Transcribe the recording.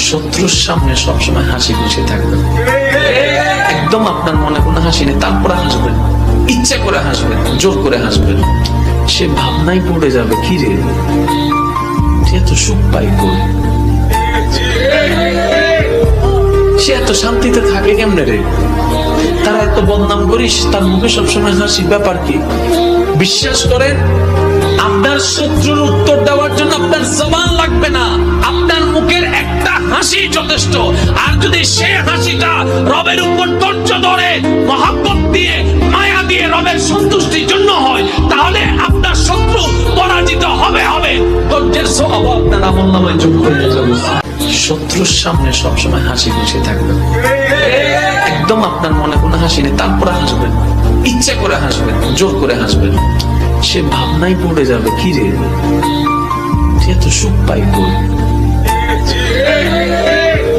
শত্রুর সামনে সবসময় হাসি খুশি থাকবেন। একদম আপনার মনে কোনো হাসি নেই, তারপরে হাসবেন, ইচ্ছা করে হাসবেন, জোর করে হাসবেন। সে ভাবনাই পড়ে যাবে, কি রে সে এত সুখ পাই কই, সে এত শান্তিতে থাকে কেমনে রে, তারা এত বদনাম করিস, তার মুখে সবসময় হাসি, ব্যাপার কি? বিশ্বাস করেন, আপনার শত্রুর উত্তর দেওয়ার জন্য আপনার জবান লাগবে না, আপনার মুখের একটা হাসি যথেষ্ট। আর যদি সে হাসিটা রবের উপর ধৈর্য ধরে, মহব্বত দিয়ে, মায়া দিয়ে, রবের সন্তুষ্টির জন্য হয়, তাহলে আপনার শত্রু পরাজিত হবে। ধৈর্যের স্বভাব আপনার আমলনামায় যোগ হয়ে যাবে। শত্রুর সামনে সবসময় হাসি খুশি থাকবেন। একদম আপনার মনে কোনো হাসি নেই, তারপরে হাসবেন, ইচ্ছা করে হাসবেন, জোর করে হাসবেন। সে ভাবনাই পড়ে যাবে, কি রে সে এত সুখ পাই কই।